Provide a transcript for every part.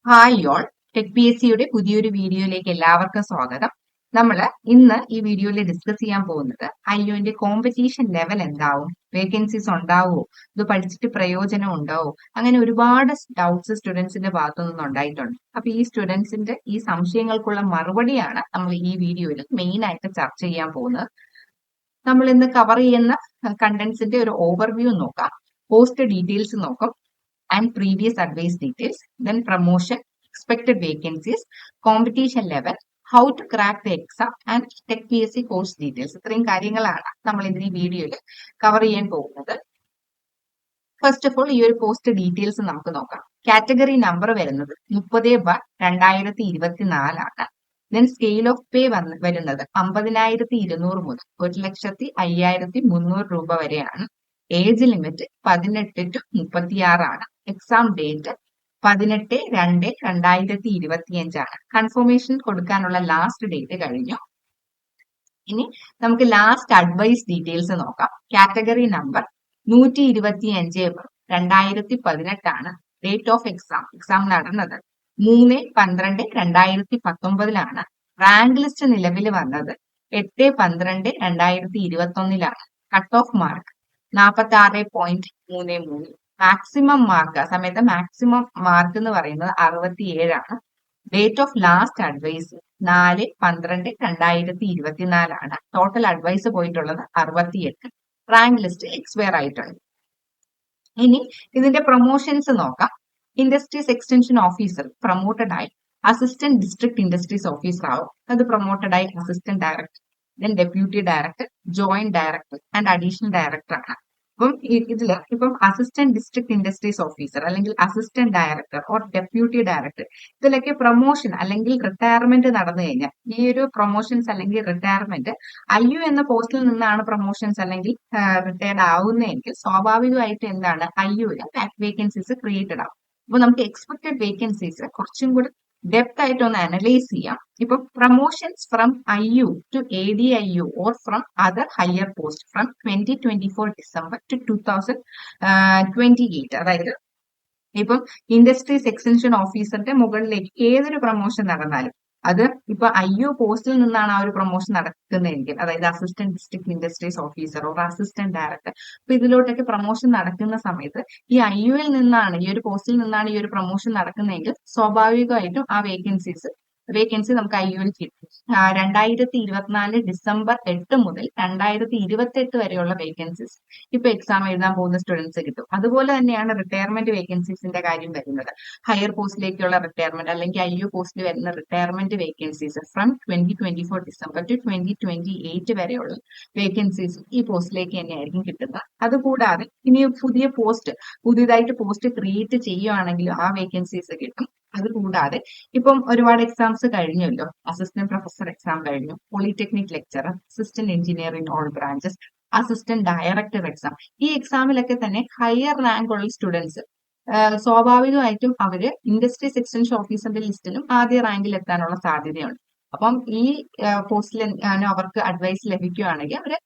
Hi all. Tech P S സിയുടെ പുതിയൊരു വീഡിയോയിലേക്ക് എല്ലാവർക്കും സ്വാഗതം. നമ്മൾ ഇന്ന് ഈ വീഡിയോയിൽ ഡിസ്കസ് ചെയ്യാൻ പോകുന്നത് ഐഒന്റെ കോമ്പറ്റീഷൻ ലെവൽ എന്താവും, വേക്കൻസീസ് ഉണ്ടാവുമോ, ഇത് പഠിച്ചിട്ട് പ്രയോജനം ഉണ്ടാവോ, അങ്ങനെ ഒരുപാട് ഡൗട്ട്സ് സ്റ്റുഡൻസിന്റെ ഭാഗത്തു നിന്ന് ഉണ്ടായിട്ടുണ്ട്. അപ്പൊ ഈ സ്റ്റുഡൻസിന്റെ ഈ സംശയങ്ങൾക്കുള്ള മറുപടിയാണ് നമ്മൾ ഈ വീഡിയോയിൽ മെയിൻ ആയിട്ട് ചർച്ച ചെയ്യാൻ പോകുന്നത്. നമ്മൾ ഇന്ന് കവർ ചെയ്യുന്ന കണ്ടന്റ്സിന്റെ ഒരു ഓവർവ്യൂ നോക്കാം, പോസ്റ്റ് ഡീറ്റെയിൽസ് നോക്കാം, and previous advice details, then promotion, expected vacancies, competition level, how to crack the exam and Tech PSC course details. ഇത്രയും കാര്യങ്ങളാണ് നമ്മൾ ഇന്ന് ഈ വീഡിയോയിൽ കവർ ചെയ്യാൻ പോകുന്നത്. ഫസ്റ്റ് ഓഫ് ഓൾ ഈ ഒരു പോസ്റ്റ് ഡീറ്റെയിൽസ് നമുക്ക് നോക്കാം. കാറ്റഗറി നമ്പർ വരുന്നത് 30/2024 ദെൻ സ്കെയിൽ ഓഫ് പേ വരുന്നത് 50,200 മുതൽ 1,05,300 രൂപ വരെയാണ്. Age limit 18 to 36 exam date 18/2/2025 confirmation കൊടുക്കാനുള്ള ലാസ്റ്റ് ഡേറ്റ് കഴിഞ്ഞു. ഇനി നമുക്ക് ലാസ്റ്റ് അഡ്വൈസ് ഡീറ്റെയിൽസ് നോക്കാം. Category number 125/2018 date of exam നടന്നത് 3/12/2019. റാങ്ക് ലിസ്റ്റ് നിലവിൽ വന്നത് 8/12/2021. Cut off mark 46.33. Maximum mark ആ സമയത്ത് മാക്സിമം മാർക്ക് എന്ന് പറയുന്നത് 67. Date of last advice 4/12/2024. Total advice പോയിട്ടുള്ളത് 68. റാങ്ക് ലിസ്റ്റ് എക്സ്പയർ ആയിട്ടുണ്ട്. ഇനി ഇതിന്റെ പ്രൊമോഷൻസ് നോക്കാം. ഇൻഡസ്ട്രീസ് എക്സ്റ്റൻഷൻ ഓഫീസർ പ്രൊമോട്ടഡ് ആയി അസിസ്റ്റന്റ് ഡിസ്ട്രിക്ട് ഇൻഡസ്ട്രീസ് ഓഫീസർ ആവും. അത് പ്രൊമോട്ടഡ് ആയി assistant director, then deputy director, joint director and additional director ആണ്. അപ്പം ഇതില് ഇപ്പം അസിസ്റ്റന്റ് ഡിസ്ട്രിക്ട് ഇൻഡസ്ട്രീസ് ഓഫീസർ അല്ലെങ്കിൽ assistant director or deputy director ഇതിലൊക്കെ പ്രൊമോഷൻ അല്ലെങ്കിൽ റിട്ടയർമെന്റ് നടന്നു കഴിഞ്ഞാൽ ഈ ഒരു പ്രൊമോഷൻസ് അല്ലെങ്കിൽ റിട്ടയർമെന്റ് IU എന്ന പോസ്റ്റിൽ നിന്നാണ് പ്രൊമോഷൻസ് അല്ലെങ്കിൽ റിട്ടയർഡ് ആവുന്നതെങ്കിൽ സ്വാഭാവികമായിട്ട് എന്താണ് IUവിൽ വേക്കൻസീസ് ക്രിയേറ്റഡ് ആവും. അപ്പൊ നമുക്ക് എക്സ്പെക്ടഡ് വേക്കൻസീസ് കുറച്ചും കൂടി ഡെപ്ത് ആയിട്ട് ഒന്ന് അനലൈസ് ചെയ്യാം. ഇപ്പൊ promotions from IU to ADIU or from other higher post from 2024 December to 2028, അതായത് ഇപ്പം ഇൻഡസ്ട്രീസ് എക്സ്റ്റൻഷൻ ഓഫീസറിന്റെ മുകളിലേക്ക് ഏതൊരു പ്രൊമോഷൻ നടന്നാലും അത് ഇപ്പൊ IU പോസ്റ്റിൽ നിന്നാണ് ആ ഒരു പ്രൊമോഷൻ നടക്കുന്നതെങ്കിൽ, അതായത് assistant district industries officer or assistant director, അപ്പൊ ഇതിലോട്ടൊക്കെ പ്രൊമോഷൻ നടക്കുന്ന സമയത്ത് ഈ IUവിൽ നിന്നാണ് ഈ ഒരു പോസ്റ്റിൽ നിന്നാണ് ഈ ഒരു പ്രൊമോഷൻ നടക്കുന്നതെങ്കിൽ സ്വാഭാവികമായിട്ടും ആ വേക്കൻസി നമുക്ക് IUവിൽ കിട്ടും. 2024 ഡിസംബർ 8 മുതൽ 2028 വരെയുള്ള വേക്കൻസീസ് ഇപ്പൊ എക്സാം എഴുതാൻ പോകുന്ന സ്റ്റുഡൻസ് കിട്ടും. അതുപോലെ തന്നെയാണ് റിട്ടയർമെന്റ് വേക്കൻസീസിന്റെ കാര്യം വരുന്നത്. ഹയർ പോസ്റ്റിലേക്കുള്ള റിട്ടയർമെന്റ് അല്ലെങ്കിൽ IU പോസ്റ്റിൽ വരുന്ന retirement vacancies from 2024 December to 2028 വരെയുള്ള വേക്കൻസീസ് ഈ പോസ്റ്റിലേക്ക് തന്നെയായിരിക്കും കിട്ടുന്നത്. അതുകൂടാതെ ഇനി പുതിയതായിട്ട് പോസ്റ്റ് ക്രിയേറ്റ് ചെയ്യുകയാണെങ്കിലും ആ വേക്കൻസീസ് കിട്ടും. അതുകൂടാതെ ഇപ്പം ഒരുപാട് എക്സാംസ് കഴിഞ്ഞല്ലോ. അസിസ്റ്റന്റ് പ്രൊഫസർ എക്സാം കഴിഞ്ഞു, polytechnic lecturer, assistant engineer in all branches, assistant director exam. ഈ എക്സാമിലൊക്കെ തന്നെ ഹയർ റാങ്ക് ഉള്ള സ്റ്റുഡൻസ് സ്വാഭാവികമായിട്ടും അവര് ഇൻഡസ്ട്രീസ് എക്സ്റ്റൻഷൻ ഓഫീസറിന്റെ ലിസ്റ്റിലും ആദ്യ റാങ്കിൽ എത്താനുള്ള സാധ്യതയുണ്ട്. അപ്പം ഈ പോസ്റ്റിൽ അവർക്ക് അഡ്വൈസ് ലഭിക്കുകയാണെങ്കിൽ അവര്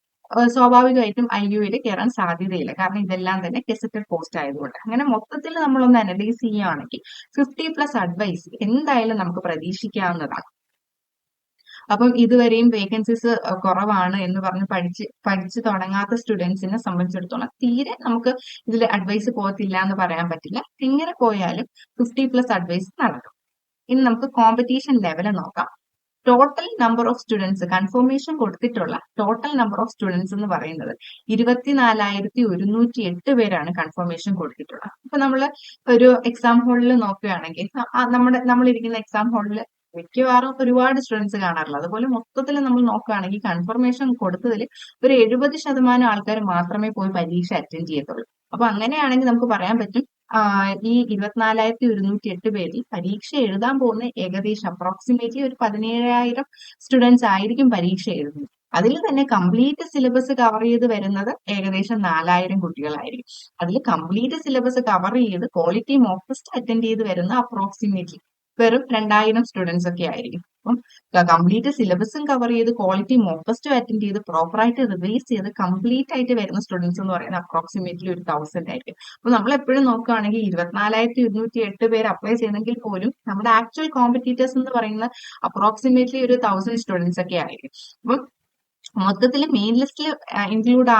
സ്വാഭാവികമായിട്ടും IUവിൽ കയറാൻ സാധ്യതയില്ല. കാരണം ഇതെല്ലാം തന്നെ ഗസറ്റഡ് പോസ്റ്റ് ആയതുകൊണ്ട്. അങ്ങനെ മൊത്തത്തിൽ നമ്മളൊന്ന് അനലൈസ് ചെയ്യുകയാണെങ്കിൽ 50+ അഡ്വൈസ് എന്തായാലും നമുക്ക് പ്രതീക്ഷിക്കാവുന്നതാണ്. അപ്പം ഇതുവരെയും വേക്കൻസീസ് കുറവാണ് എന്ന് പറഞ്ഞ് പഠിച്ചു തുടങ്ങാത്ത സ്റ്റുഡൻസിനെ സംബന്ധിച്ചിടത്തോളം തീരെ നമുക്ക് ഇതിൽ അഡ്വൈസ് പോകത്തില്ല എന്ന് പറയാൻ പറ്റില്ല. എങ്ങനെ പോയാലും 50+ അഡ്വൈസ് നടക്കും. ഇനി നമുക്ക് കോമ്പറ്റീഷൻ ലെവൽ നോക്കാം. Total number of students confirmation കൊടുത്തിട്ടുള്ള ടോട്ടൽ നമ്പർ ഓഫ് സ്റ്റുഡൻസ് എന്ന് പറയുന്നത് 24,108 പേരാണ് കൺഫർമേഷൻ കൊടുത്തിട്ടുള്ളത്. അപ്പൊ നമ്മൾ ഒരു എക്സാം ഹാളിൽ നോക്കുകയാണെങ്കിൽ നമ്മളിരിക്കുന്ന എക്സാം ഹാളിൽ മിക്കവാറും ഒരുപാട് സ്റ്റുഡൻസ് കാണാറില്ല. അതുപോലെ മൊത്തത്തിൽ നമ്മൾ നോക്കുകയാണെങ്കിൽ കൺഫർമേഷൻ കൊടുത്തതിൽ ഒരു 70% ആൾക്കാർ മാത്രമേ പോയി പരീക്ഷ അറ്റൻഡ് ചെയ്യത്തുള്ളൂ. അപ്പൊ അങ്ങനെയാണെങ്കിൽ നമുക്ക് പറയാൻ പറ്റും ഈ 24,108 പേരിൽ പരീക്ഷ എഴുതാൻ പോകുന്ന ഏകദേശം അപ്രോക്സിമേറ്റ്ലി ഒരു 17,000 സ്റ്റുഡൻസ് ആയിരിക്കും പരീക്ഷ എഴുതുന്നത്. അതിൽ തന്നെ കംപ്ലീറ്റ് സിലബസ് കവർ ചെയ്ത് വരുന്നത് ഏകദേശം 4,000 കുട്ടികളായിരിക്കും. അതിൽ കംപ്ലീറ്റ് സിലബസ് കവർ ചെയ്ത് ക്വാളിറ്റി മോക്ക് ടെസ്റ്റ് അറ്റൻഡ് ചെയ്ത് വരുന്ന അപ്രോക്സിമേറ്റ്ലി വെറും 2,000 സ്റ്റുഡൻസ് ഒക്കെ ആയിരിക്കും. അപ്പം കംപ്ലീറ്റ് സിലബസും കവർ ചെയ്ത് ക്വാളിറ്റി മോക്ക് ടെസ്റ്റും അറ്റൻഡ് ചെയ്ത് പ്രോപ്പറായിട്ട് റിവൈസ് ചെയ്ത് കംപ്ലീറ്റ് ആയിട്ട് വരുന്ന സ്റ്റുഡൻസ് എന്ന് പറയുന്നത് അപ്രോക്സിമേറ്റ്ലി ഒരു 1000 ആയിരിക്കും. അപ്പൊ നമ്മൾ എപ്പോഴും നോക്കുകയാണെങ്കിൽ 24,208 പേര് അപ്ലൈ ചെയ്യുന്നെങ്കിൽ പോലും നമ്മുടെ ആക്ച്വൽ കോമ്പറ്റീറ്റേഴ്സ് എന്ന് പറയുന്ന അപ്രോക്സിമേറ്റ്ലി ഒരു 1000 സ്റ്റുഡൻസ് ഒക്കെ ആയിരിക്കും. അപ്പം മൊത്തത്തിൽ മെയിൻ ലിസ്റ്റിൽ ഇൻക്ലൂഡ്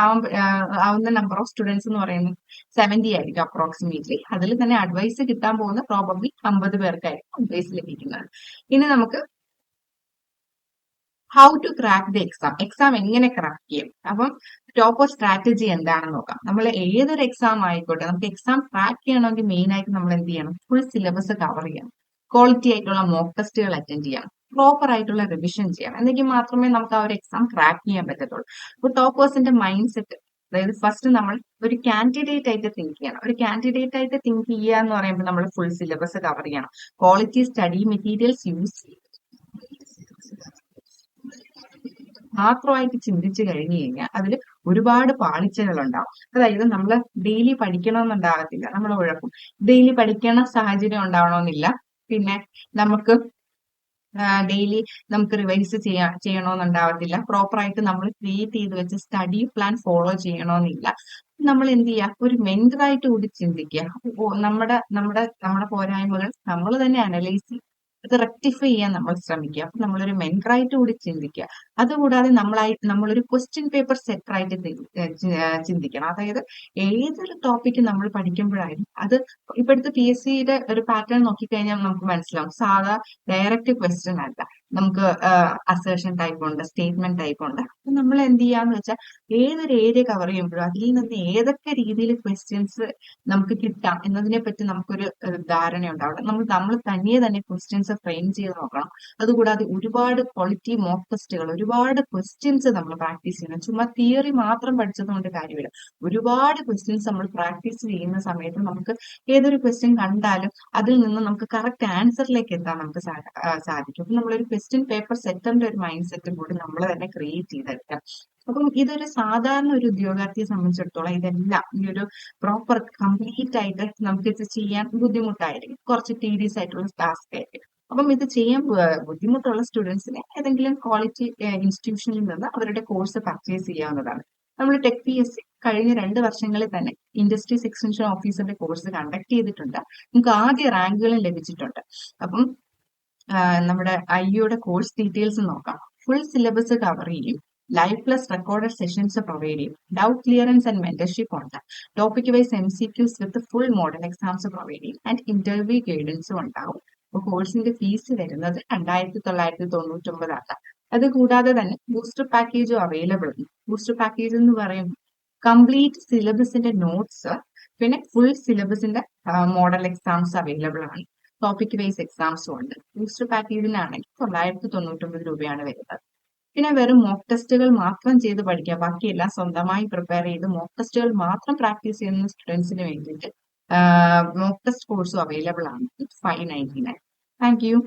ആവുന്ന നമ്പർ ഓഫ് സ്റ്റുഡൻസ് എന്ന് പറയുന്നത് 70 ആയിരിക്കും അപ്രോക്സിമേറ്റ്ലി. അതിൽ തന്നെ അഡ്വൈസ് കിട്ടാൻ പോകുന്ന പ്രോബബ്ലി 50 പേർക്കായിരിക്കും അഡ്വൈസ് ലഭിക്കുന്നത്. ഇനി നമുക്ക് how to crack the exam എങ്ങനെ ക്രാക്ക് ചെയ്യും. അപ്പം ടോപ്പർ സ്ട്രാറ്റജി എന്താണെന്ന് നോക്കാം. നമ്മൾ ഏതൊരു എക്സാം ആയിക്കോട്ടെ, നമുക്ക് എക്സാം ക്രാക്ക് ചെയ്യണമെങ്കിൽ മെയിൻ ആയിട്ട് നമ്മൾ എന്ത് ചെയ്യണം, ഫുൾ സിലബസ് കവർ ചെയ്യണം, ക്വാളിറ്റി ആയിട്ടുള്ള മോക്ക് ടെസ്റ്റുകൾ അറ്റൻഡ് ചെയ്യണം, പ്രോപ്പർ ആയിട്ടുള്ള റിവിഷൻ ചെയ്യണം. എന്നെങ്കിൽ മാത്രമേ നമുക്ക് ആ ഒരു എക്സാം ക്രാക്ക് ചെയ്യാൻ പറ്റത്തുള്ളൂ. അപ്പോൾ ടോപ്പേഴ്സിന്റെ മൈൻഡ് സെറ്റ്, അതായത് ഫസ്റ്റ് നമ്മൾ ഒരു കാൻഡിഡേറ്റ് ആയിട്ട് തിങ്ക് ചെയ്യണം. ഒരു കാൻഡിഡേറ്റ് ആയിട്ട് തിങ്ക് ചെയ്യുക എന്ന് പറയുമ്പോൾ നമ്മൾ ഫുൾ സിലബസ് കവർ ചെയ്യണം, ക്വാളിറ്റി സ്റ്റഡി മെറ്റീരിയൽസ് യൂസ് ചെയ്യും, മാത്രമായിട്ട് ചിന്തിച്ചു കഴിഞ്ഞു കഴിഞ്ഞാൽ അതിൽ ഒരുപാട് പാളിച്ചകൾ ഉണ്ടാവും. അതായത് നമ്മൾ ഡെയിലി പഠിക്കണമെന്നുണ്ടാകത്തില്ല, നമ്മൾ ഉഴപ്പും. ഡെയിലി പഠിക്കണ സാഹചര്യം ഉണ്ടാവണമെന്നില്ല. പിന്നെ നമുക്ക് ഡെയിലി നമുക്ക് റിവൈസ് ചെയ്യണമെന്നുണ്ടാവത്തില്ല. പ്രോപ്പറായിട്ട് നമ്മൾ ക്രിയേറ്റ് ചെയ്ത് വെച്ച് സ്റ്റഡി പ്ലാൻ ഫോളോ ചെയ്യണമെന്നില്ല. നമ്മൾ എന്ത് ചെയ്യുക, ഒരു മെന്ററായിട്ട് കൂടി ചിന്തിക്കുക. നമ്മുടെ നമ്മുടെ നമ്മുടെ പോരായ്മകൾ നമ്മൾ തന്നെ അനലൈസ് ചെയ്യുക, അത് റെക്ടിഫൈ ചെയ്യാൻ നമ്മൾ ശ്രമിക്കുക. അപ്പൊ നമ്മളൊരു മെന്ററായിട്ട് കൂടി ചിന്തിക്കുക. അതുകൂടാതെ നമ്മളൊരു ക്വസ്റ്റ്യൻ പേപ്പർ സെറ്ററായിട്ട് ചിന്തിക്കണം. അതായത് ഏതൊരു ടോപ്പിക്ക് നമ്മൾ പഠിക്കുമ്പോഴായാലും അത് ഇപ്പോഴത്തെ PSCയുടെ ഒരു പാറ്റേൺ നോക്കിക്കഴിഞ്ഞാൽ നമുക്ക് മനസ്സിലാവും. സാധാ ഡയറക്റ്റ് ക്വസ്റ്റ്യൻ അല്ല, നമുക്ക് അസേഷൻ ടൈപ്പ് ഉണ്ട്, സ്റ്റേറ്റ്മെന്റ് ടൈപ്പ് ഉണ്ട്. അപ്പൊ നമ്മൾ എന്ത് ചെയ്യാന്ന് വെച്ചാൽ ഏതൊരു ഏരിയ കവർ ചെയ്യുമ്പോഴും അതിൽ നിന്ന് ഏതൊക്കെ രീതിയിൽ ക്വസ്റ്റ്യൻസ് നമുക്ക് കിട്ടാം എന്നതിനെ പറ്റി നമുക്കൊരു ധാരണ ഉണ്ടാവണം. നമ്മൾ തനിയെ തന്നെ ക്വസ്റ്റ്യൻസ് ഫ്രെയിം ചെയ്ത് നോക്കണം. അതുകൂടാതെ ഒരുപാട് ക്വാളിറ്റി മോക്ക് ടെസ്റ്റുകൾ, ഒരുപാട് ക്വസ്റ്റ്യൻസ് നമ്മൾ പ്രാക്ടീസ് ചെയ്യണം. ചുമ്മാ തിയറി മാത്രം പഠിച്ചതുകൊണ്ട് കാര്യമില്ല. ഒരുപാട് ക്വസ്റ്റ്യൻസ് നമ്മൾ പ്രാക്ടീസ് ചെയ്യുന്ന സമയത്ത് നമുക്ക് ഏതൊരു ക്വസ്റ്റ്യൻ കണ്ടാലും അതിൽ നിന്ന് നമുക്ക് കറക്റ്റ് ആൻസറിലേക്ക് എത്താൻ നമുക്ക് സാധിക്കും. അപ്പൊ നമ്മളൊരു ക്വസ്റ്റ്യൻ പേപ്പർ സെറ്ററിന്റെ ഒരു മൈൻഡ് സെറ്റും കൂടി നമ്മൾ തന്നെ ക്രിയേറ്റ് ചെയ്തെടുക്കാം. അപ്പം ഇതൊരു സാധാരണ ഒരു ഉദ്യോഗാർത്ഥിയെ സംബന്ധിച്ചിടത്തോളം ഇതെല്ലാം ഈ ഒരു പ്രോപ്പർ കംപ്ലീറ്റ് ആയിട്ട് നമുക്ക് ഇത് ചെയ്യാൻ ബുദ്ധിമുട്ടായിരിക്കും, കുറച്ച് ടീഡിയസ് ആയിട്ടുള്ള ടാസ്ക് ആയിരിക്കും. അപ്പം ഇത് ചെയ്യാൻ ബുദ്ധിമുട്ടുള്ള സ്റ്റുഡൻസിനെ ഏതെങ്കിലും ക്വാളിറ്റി ഇൻസ്റ്റിറ്റ്യൂഷനിൽ നിന്ന് അവരുടെ കോഴ്സ് പർച്ചേസ് ചെയ്യാവുന്നതാണ്. നമ്മൾ ടെക് PSC കഴിഞ്ഞ 2 വർഷങ്ങളിൽ തന്നെ ഇൻഡസ്ട്രീസ് എക്സ്റ്റൻഷൻ ഓഫീസറുടെ കോഴ്സ് കണ്ടക്ട് ചെയ്തിട്ടുണ്ട്. നമുക്ക് ആദ്യ റാങ്കുകളും ലഭിച്ചിട്ടുണ്ട്. അപ്പം നമ്മുടെ IUയുടെ കോഴ്സ് ഡീറ്റെയിൽസ് നോക്കാം. ഫുൾ സിലബസ് കവർ ചെയ്യും, live plus recorded sessions provide ചെയ്യും, ഡൗട്ട് ക്ലിയറൻസ് ആൻഡ് മെന്റർഷിപ്പ് ഉണ്ട്, topic wise MCQs with full model exams provide ചെയ്യും ആൻഡ് ഇന്റർവ്യൂ ഗൈഡൻസും ഉണ്ടാവും. അപ്പോൾ കോഴ്സിന്റെ ഫീസ് വരുന്നത് 2,999 ആണ്. അതുകൂടാതെ തന്നെ ബൂസ്റ്റർ പാക്കേജും അവൈലബിൾ ആണ്. ബൂസ്റ്റർ പാക്കേജ് എന്ന് പറയുമ്പോൾ കംപ്ലീറ്റ് സിലബസിന്റെ നോട്ട്സ്, പിന്നെ ഫുൾ സിലബസിന്റെ മോഡൽ എക്സാംസ് അവൈലബിൾ ആണ്, ടോപ്പിക് വൈസ് എക്സാംസും ഉണ്ട്. ബൂസ്റ്റർ പാക്കേജിനാണെങ്കിൽ 999 രൂപയാണ് വരുന്നത്. പിന്നെ വെറും മോക്ക് ടെസ്റ്റുകൾ മാത്രം ചെയ്ത് പഠിക്കുക, ബാക്കിയെല്ലാം സ്വന്തമായി പ്രിപ്പയർ ചെയ്ത് മോക്ക് ടെസ്റ്റുകൾ മാത്രം പ്രാക്ടീസ് ചെയ്യുന്ന സ്റ്റുഡൻസിന് വേണ്ടിയിട്ട് മോക്ക് ടെസ്റ്റ് കോഴ്സും അവൈലബിൾ ആണ്. 599. Thank you.